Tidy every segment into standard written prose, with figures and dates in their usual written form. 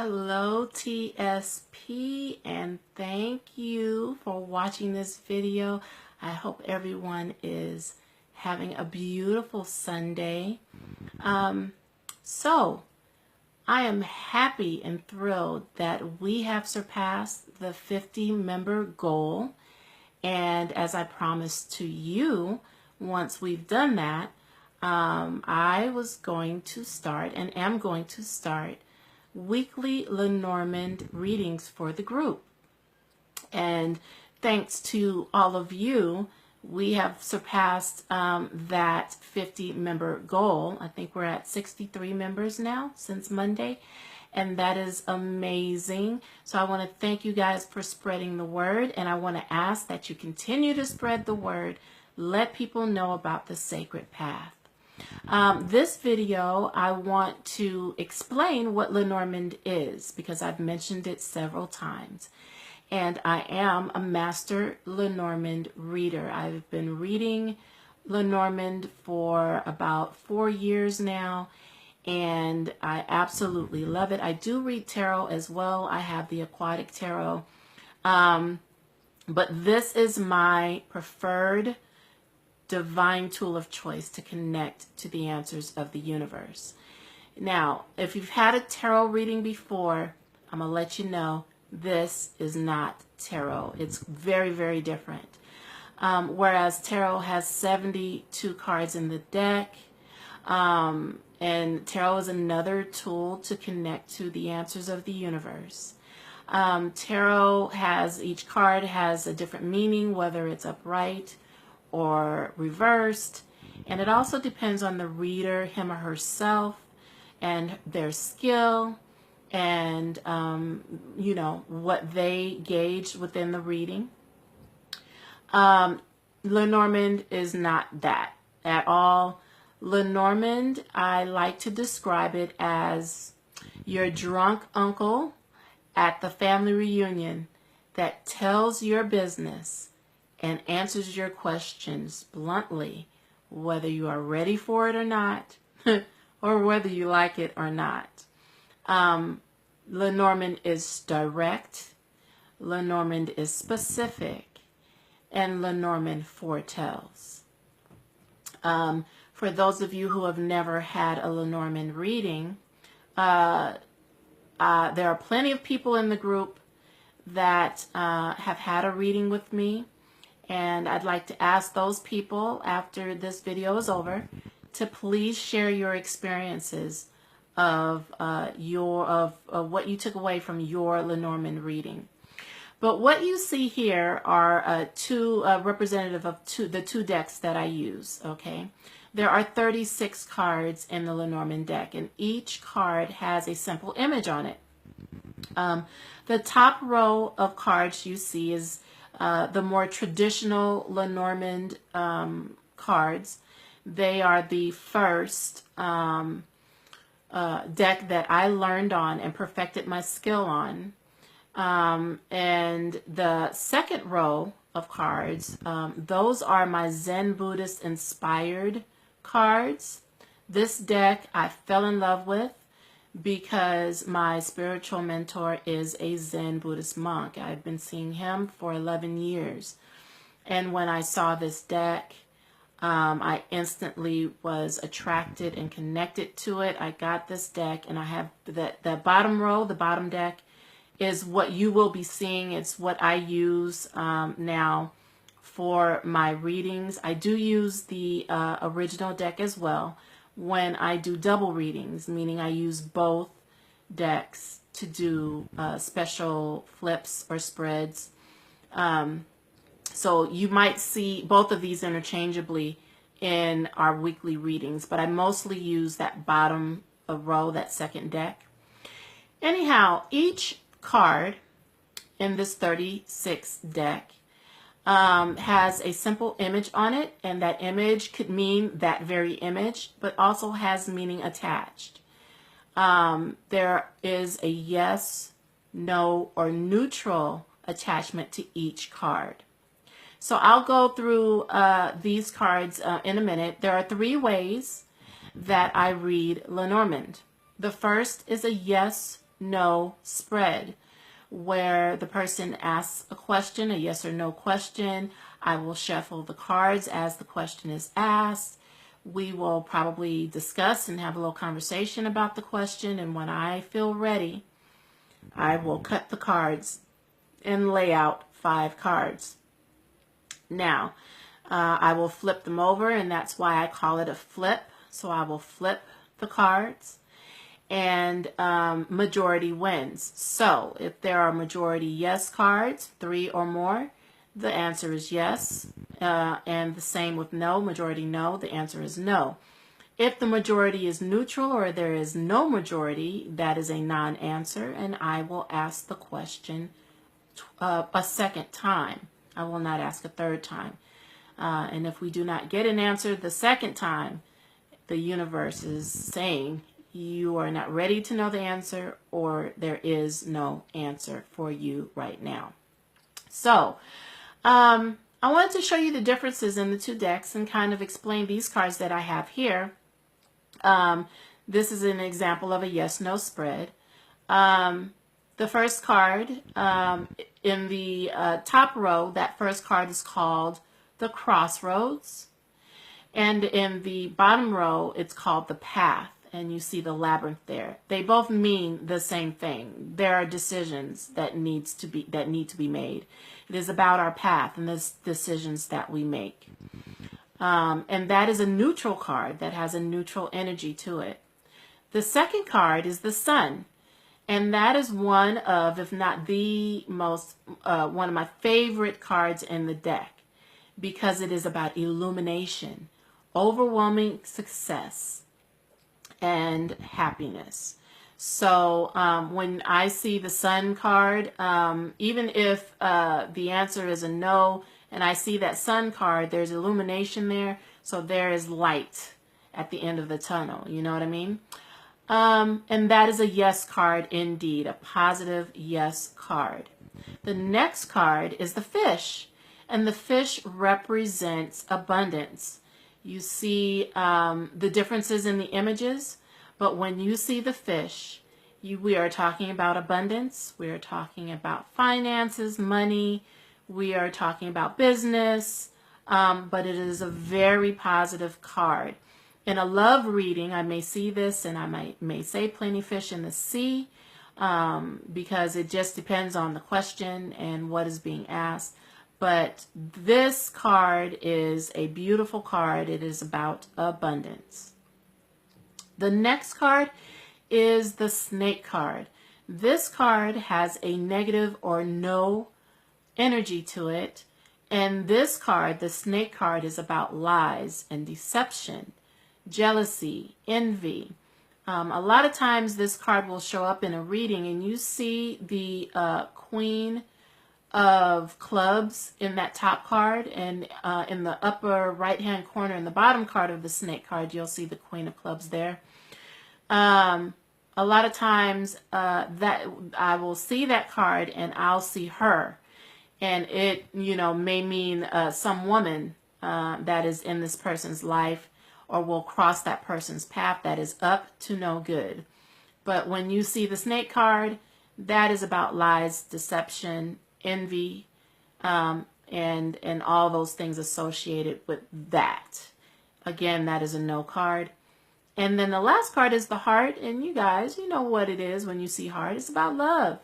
Hello TSP, and thank you for watching this video. I hope everyone is having a beautiful Sunday. So I am happy and thrilled that we have surpassed the 50 member goal, and as I promised to you, once we've done that, I was going to start and am going to start weekly Lenormand readings for the group. And thanks to all of you, we have surpassed that 50 member goal. I think we're at 63 members now since Monday, and that is amazing. So I want to thank you guys for spreading the word, and I want to ask that you continue to spread the word. Let people know about the sacred path. This video, I want to explain what Lenormand is, because I've mentioned it several times. And I am a Master Lenormand reader. I've been reading Lenormand for about 4 years now, and I absolutely love it. I do read tarot as well. I have the aquatic tarot. But this is my preferred divine tool of choice to connect to the answers of the universe. Now, if you've had a tarot reading before, I'm going to let you know this is not tarot. It's very, very different. Whereas tarot has 72 cards in the deck, and tarot is another tool to connect to the answers of the universe. Tarot has, each card has a different meaning, whether it's upright or reversed, and it also depends on the reader, him or herself, and their skill, and you know, what they gauged within the reading. Lenormand is not that at all. Lenormand, I like to describe it as your drunk uncle at the family reunion that tells your business and answers your questions bluntly, whether you are ready for it or not, or whether you like it or not. Lenormand is direct, Lenormand is specific, and Lenormand foretells. For those of you who have never had a Lenormand reading, there are plenty of people in the group that have had a reading with me. And I'd like to ask those people, after this video is over, to please share your experiences of what you took away from your Lenormand reading. But what you see here are two representative of the two decks that I use. Okay, there are 36 cards in the Lenormand deck, and each card has a simple image on it. The top row of cards you see is the more traditional Lenormand cards. They are the first deck that I learned on and perfected my skill on. And the second row of cards, those are my Zen Buddhist inspired cards. This deck I fell in love with because my spiritual mentor is a Zen Buddhist monk. I've been seeing him for 11 years. And when I saw this deck, I instantly was attracted and connected to it. I got this deck, and I have the bottom row, the bottom deck, is what you will be seeing. It's what I use now for my readings. I do use the original deck as well when I do double readings, meaning I use both decks to do special flips or spreads. So you might see both of these interchangeably in our weekly readings, but I mostly use that bottom row, that second deck. Anyhow, each card in this 36 deck has a simple image on it, and that image could mean that very image, but also has meaning attached. There is a yes, no, or neutral attachment to each card. So I'll go through these cards in a minute. There are 3 ways that I read Lenormand. The first is a yes no spread, where the person asks a question, a yes or no question. I will shuffle the cards as the question is asked. We will probably discuss and have a little conversation about the question, and when I feel ready, I will cut the cards and lay out 5 cards. Now, I will flip them over, and that's why I call it a flip. So I will flip the cards, and majority wins. So if there are majority yes cards, 3 or more, the answer is yes. And the same with no, majority no, the answer is no. If the majority is neutral or there is no majority, that is a non-answer, and I will ask the question a second time. I will not ask a third time. And if we do not get an answer the second time, the universe is saying you are not ready to know the answer, or there is no answer for you right now. So, I wanted to show you the differences in the 2 decks and kind of explain these cards that I have here. This is an example of a yes-no spread. The first card in the top row, that first card is called the Crossroads. And in the bottom row, it's called the Path. And you see the labyrinth there. They both mean the same thing. There are decisions that need to be made. It is about our path and the decisions that we make. And that is a neutral card that has a neutral energy to it. The second card is the Sun. And that is one of, if not the most, one of my favorite cards in the deck, because it is about illumination, overwhelming success, and happiness. So when I see the Sun card, even if the answer is a no, and I see that Sun card, there's illumination there, so there is light at the end of the tunnel. You know what I mean? And that is a yes card indeed, a positive yes card. The next card is the Fish, and the fish represents abundance. You see the differences in the images, but when you see the fish, we are talking about abundance, we are talking about finances, money, we are talking about business, but it is a very positive card. In a love reading, I may see this and I may say plenty fish in the sea, because it just depends on the question and what is being asked. But this card is a beautiful card. It is about abundance. The next card is the Snake card. This card has a negative or no energy to it. And this card, the Snake card, is about lies and deception, jealousy, envy. A lot of times this card will show up in a reading and you see the Queen of Clubs in that top card, and in the upper right hand corner in the bottom card of the Snake card, you'll see the Queen of Clubs there. A lot of times that I will see that card and I'll see her, and it may mean some woman that is in this person's life, or will cross that person's path that is up to no good. But when you see the Snake card, that is about lies, deception, envy, and all those things associated with that. Again, that is a no card. And then the last card is the Heart, and you guys, you know what it is when you see Heart. It's about love.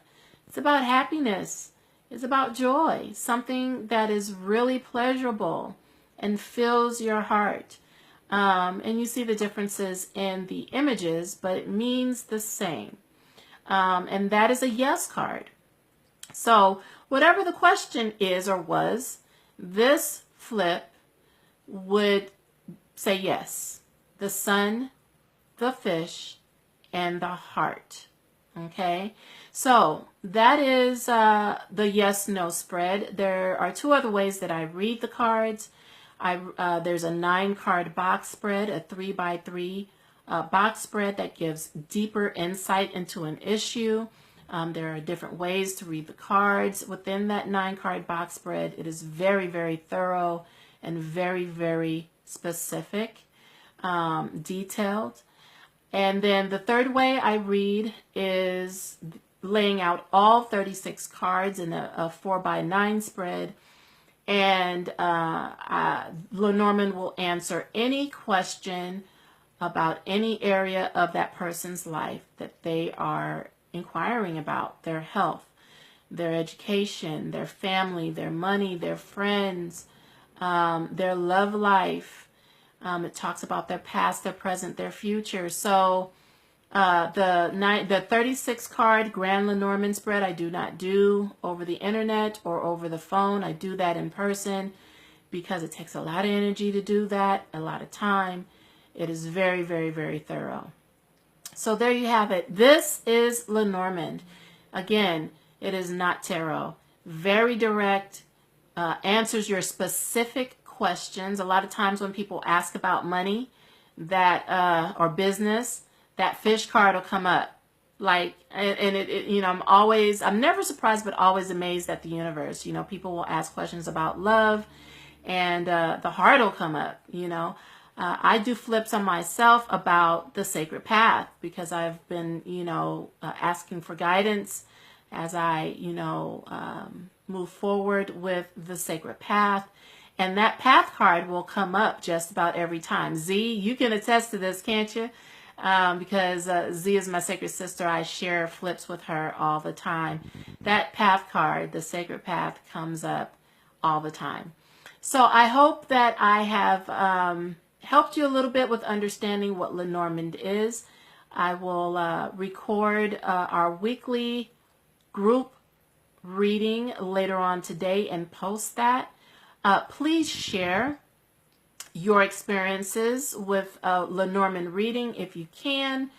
It's about happiness. It's about joy, something that is really pleasurable and fills your heart. And you see the differences in the images, but it means the same. And that is a yes card. So whatever the question is or was, this flip would say yes. The Sun, the Fish, and the Heart. Okay, so that is the yes-no spread. There are 2 other ways that I read the cards. There's a 9-card box spread, a 3x3 box spread that gives deeper insight into an issue. There are different ways to read the cards within that 9-card box spread. It is very, very thorough and very, very specific, detailed. And then the third way I read is laying out all 36 cards in a 4x9 spread. And Lenormand will answer any question about any area of that person's life that they are inquiring about: their health, their education, their family, their money, their friends, their love life. It talks about their past, their present, their future. So the 36 card Grand Lenormand spread I do not do over the internet or over the phone. I do that in person because it takes a lot of energy to do that, a lot of time. It is very, very, very thorough. So there you have it. This is Lenormand. Again, it is not tarot. Very direct, answers your specific questions. A lot of times when people ask about money that or business, that fish card will come up. Like, and it you know, I'm never surprised, but always amazed at the universe. You know, people will ask questions about love, and the heart will come up. You know, I do flips on myself about the sacred path because I've been, you know, asking for guidance as I, you know, move forward with the sacred path. And that path card will come up just about every time. Z, you can attest to this, can't you? Because Z is my sacred sister. I share flips with her all the time. That path card, the sacred path, comes up all the time. So I hope that I have helped you a little bit with understanding what Lenormand is. I will record our weekly group reading later on today and post that. Please share your experiences with Lenormand reading if you can.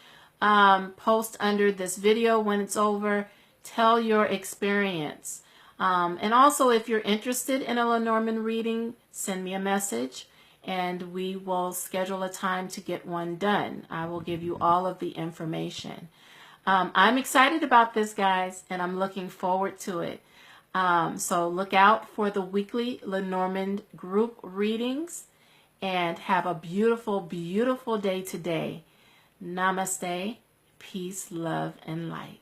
Post under this video when it's over. Tell your experience. And also, if you're interested in a Lenormand reading, send me a message and we will schedule a time to get one done. I will give you all of the information. I'm excited about this, guys, and I'm looking forward to it. So look out for the weekly Lenormand group readings and have a beautiful, beautiful day today. Namaste, peace, love, and light.